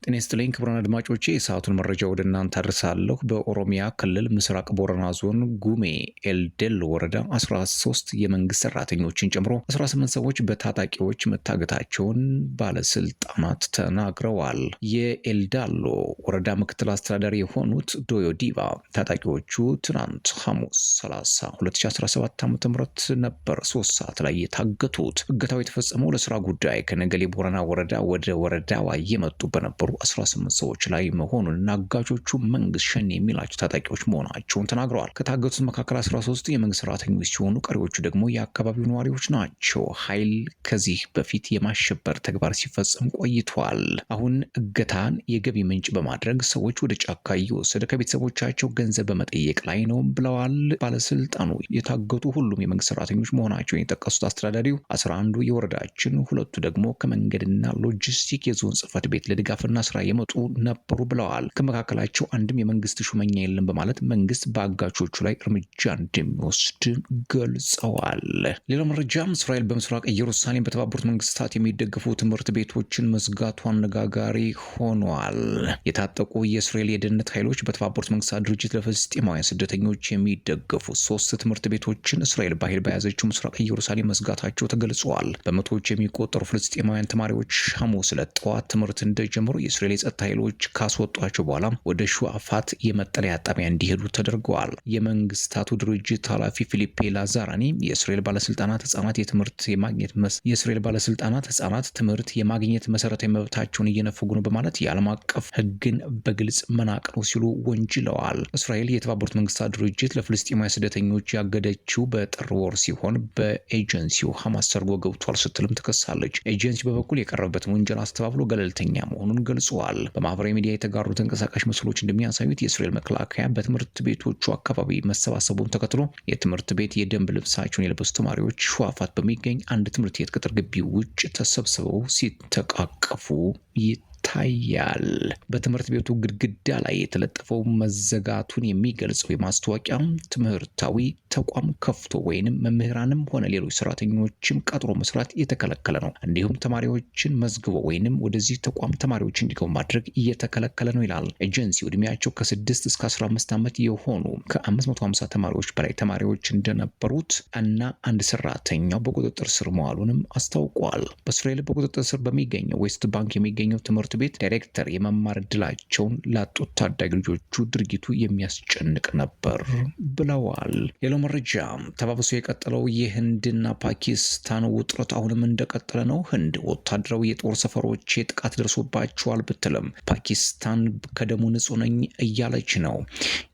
ጤና ይስጥልኝ ክቡራን አድማጮቼ፣ የሰዓቱን መረጃ ወደ እናንተ አድርሳለሁ። በኦሮሚያ ክልል ምስራቅ ቦረና ዞን ጉሜ ኤልደል ወረዳ 13 የመንግስት ሰራተኞችን ጨምሮ 18 ሰዎች በታጣቂዎች መታገታቸውን ባለስልጣናት ተናግረዋል። የኤልዳሎ ወረዳ ምክትል አስተዳዳሪ የሆኑት ዶዮ ዲባ ታጣቂዎቹ ትናንት ሐሙስ 30 2017 ዓ.ም ነበር 3 ሰዓት ላይ የታገቱት። እገታው የተፈጸመው ለስራ ጉዳይ ከነገሌ ቦረና ወረዳ ወደ ወረዳዋ እየመጡ በነበሩ 18 ሰዎች ላይ መሆኑንና አጋቾቹ መንግስት ሸኔ የሚላቸው ታጣቂዎች መሆናቸውን ተናግረዋል። ከታገቱት መካከል 13 የመንግስት ሰራተኞች ሲሆኑ ቀሪዎቹ ደግሞ የአካባቢው ነዋሪዎች ናቸው። ኃይል ከዚህ በፊት የማሸበር ተግባር ሲፈጸም ቆይቷል። አሁን እገታን የገቢ ምንጭ በማድረግ ሰዎች ወደ ጫካ እየወሰደ ከቤተሰቦቻቸው ገንዘብ በመጠየቅ ላይ ነው ብለዋል ባለስልጣኑ። የታገቱ ሁሉም የመንግስት ሰራተኞች መሆናቸውን የጠቀሱት አስተዳዳሪው 11ዱ የወረዳችን፣ ሁለቱ ደግሞ ከመንገድና ሎጂስቲክ የዞን ጽህፈት ቤት ለድጋፍና ስራ የመጡ ነበሩ ብለዋል። ከመካከላቸው አንድም የመንግስት ሹመኛ የለም በማለት መንግስት በአጋቾቹ ላይ እርምጃ እንደሚወስድ ገልጸዋል። ሌላው መረጃም እስራኤል በምስራቅ ኢየሩሳሌም በተባበሩት መንግስታት የሚደገፉ ትምህርት ቤቶችን መዝጋቱ አነጋጋሪ ሆኗል። የታጠቁ የእስራኤል የደህንነት ኃይሎች በተባበሩት መንግስታት ድርጅት ለፍልስጤማውያን ስደተኞች የሚደገፉ 3 ትምህርት ቤቶችን እስራኤል በኃይል በያዘችው ምስራቅ ኢየሩሳሌም መዝጋታቸው ተገልጿል። በመቶዎች የሚቆጠሩ ፍልስጤማውያን ተማሪዎች ሐሙስ ዕለት ጠዋት ትምህርት እንደጀመሩ የእስራኤል የጸጥታ ኃይሎች ካስወጧቸው በኋላ ወደ ሹአፋት የመጠለያ ጣቢያ እንዲሄዱ ተደርገዋል። የመንግስታቱ ድርጅት ኃላፊ ፊሊፔ ላዛራኒ የእስራኤል ባለስልጣናት ህጻናት ትምህርት የማግኘት መሰረታዊ መብታቸውን እየነፈጉ ነው በማለት የዓለም አቀፍ ህግን በግልጽ መናቅ ነው ሲሉ ወንጅለዋል። እስራኤል የተባበሩት መንግስታት ድርጅት ለፍልስጤማውያን ስደተኞች ያገደችው በጥር ወር ሲሆን በኤጀንሲው ሐማስ ሰርጎ ገብቷል ስትልም ትከሳለች። ኤጀንሲ በበኩል የቀረበበትን ወንጀል አስተባብሎ ገለልተኛ መሆኑን ገልጸዋል። በማህበራዊ ሚዲያ የተጋሩ ተንቀሳቃሽ ምስሎች እንደሚያሳዩት የእስራኤል መከላከያ በትምህርት ቤቶቹ አካባቢ መሰባሰቡን ተከትሎ የትምህርት ቤት የደንብ ልብሳቸውን የለበሱ ተማሪዎች ሹአፋት በሚገኝ አንድ ትምህርት ቤት ቅጥር ግቢ ውጭ ተሰብስበው ሲተቃቀፉ ይታያል። በትምህርት ቤቱ ግድግዳ ላይ የተለጠፈው መዘጋቱን የሚገልጸው የማስታወቂያ ትምህርታዊ ተቋም ከፍቶ ወይንም መምህራንም ሆነ ሌሎች ሰራተኞችም ቀጥሮ መስራት የተከለከለ ነው። እንዲሁም ተማሪዎችን መዝግቦ ወይንም ወደዚህ ተቋም ተማሪዎች እንዲገቡ ማድረግ እየተከለከለ ነው ይላል። ኤጀንሲው እድሜያቸው ከ6 እስከ 15 ዓመት የሆኑ ከ550 ተማሪዎች በላይ ተማሪዎች እንደነበሩት እና አንድ ሰራተኛው በቁጥጥር ስር መዋሉንም አስታውቋል። በእስራኤል በቁጥጥር ስር በሚገኘው ዌስት ባንክ የሚገኘው ትምህርት ቤት ዳይሬክተር የመማር እድላቸውን ላጡት ታዳጊ ልጆቹ ድርጊቱ የሚያስጨንቅ ነበር ብለዋል። ሌላው መረጃ ተባብሶ የቀጠለው የህንድና ፓኪስታን ውጥረት አሁንም እንደቀጠለ ነው። ህንድ ወታደራዊ የጦር ሰፈሮች ጥቃት ደርሶባቸዋል ብትልም ፓኪስታን ከደሙ ንጹህ ነኝ እያለች ነው።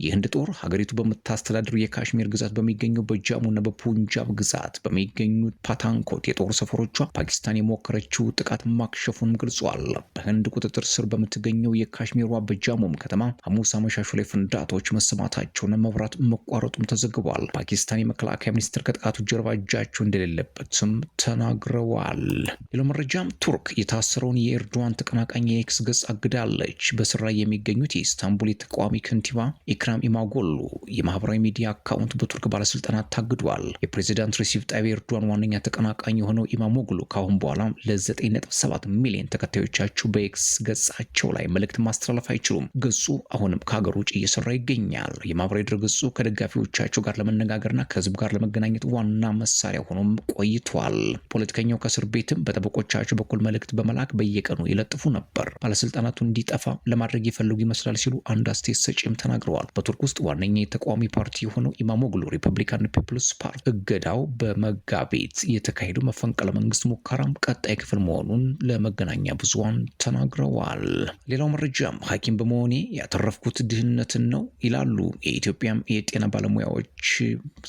የህንድ ጦር ሀገሪቱ በምታስተዳድሩ የካሽሚር ግዛት በሚገኘው በጃሙና በፑንጃብ ግዛት በሚገኙ ፓታንኮት የጦር ሰፈሮቿ ፓኪስታን የሞከረችው ጥቃት ማክሸፉን ገልጿል። በህንድ ቁጥጥር ስር በምትገኘው የካሽሚሯ በጃሙም ከተማ ሐሙስ አመሻሹ ላይ ፍንዳታዎች መሰማታቸውና መብራት መቋረጡም ተዘግቧል። ፓኪስታን የመከላከያ ሚኒስትር ከጥቃቱ ጀርባ እጃቸው እንደሌለበትም ተናግረዋል። ሌላው መረጃም ቱርክ የታሰረውን የኤርዶዋን ተቀናቃኝ የኤክስ ገጽ አግዳለች። በስራ ላይ የሚገኙት የኢስታንቡል የተቃዋሚ ከንቲባ ኢክራም ኢማሞግሉ የማህበራዊ ሚዲያ አካውንት በቱርክ ባለስልጣናት ታግዷል። የፕሬዚዳንት ሬሲፕ ጣይብ ኤርዶዋን ዋነኛ ተቀናቃኝ የሆነው ኢማሞግሉ ከአሁን በኋላ ለ9.7 ሚሊዮን ተከታዮቻቸው በኤክስ ገጻቸው ላይ መልእክት ማስተላለፍ አይችሉም። ገጹ አሁንም ከሀገር ውጭ እየሰራ ይገኛል። የማህበራዊ ድረገጹ ከደጋፊዎቻቸው ጋር ለመነጋገርና ከህዝብ ጋር ለመገናኘት ዋና መሳሪያ ሆኖም ቆይቷል። ፖለቲከኛው ከእስር ቤትም በጠበቆቻቸው በኩል መልእክት በመላክ በየቀኑ ይለጥፉ ነበር። ባለስልጣናቱ እንዲጠፋ ለማድረግ ይፈልጉ ይመስላል ሲሉ አንድ አስተያየት ሰጪም ተናግረዋል። በቱርክ ውስጥ ዋነኛ የተቃዋሚ ፓርቲ የሆነው ኢማሞግሉ ሪፐብሊካን ፒፕልስ ፓርቲ እገዳው በመጋቢት የተካሄደው መፈንቅለ መንግስት ሙከራም ቀጣይ ክፍል መሆኑን ለመገናኛ ብዙሃን ተናግረዋል። ሌላው መረጃም ሐኪም በመሆኔ ያተረፍኩት ድህነትን ነው ይላሉ የኢትዮጵያም የጤና ባለሙያዎች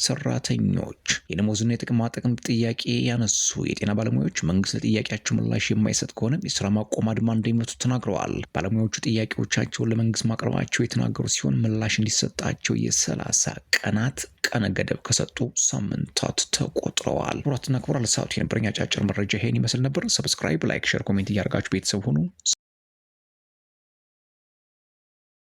ሰራተኞች። የደሞዝና የጥቅማ ጥቅም ጥያቄ ያነሱ የጤና ባለሙያዎች መንግስት ለጥያቄያቸው ምላሽ የማይሰጥ ከሆነ የስራ ማቆም አድማ እንደሚመቱ ተናግረዋል። ባለሙያዎቹ ጥያቄዎቻቸውን ለመንግስት ማቅረባቸው የተናገሩ ሲሆን ምላሽ እንዲሰጣቸው የ30 ቀናት ቀነ ገደብ ከሰጡ ሳምንታት ተቆጥረዋል። ክቡራትና ክቡራን ለሰዓቱ የነበረኝ አጫጭር መረጃ ይሄን ይመስል ነበር። ሰብስክራይብ፣ ላይክ፣ ሼር፣ ኮሜንት እያደረጋችሁ ቤተሰብ ሁኑ።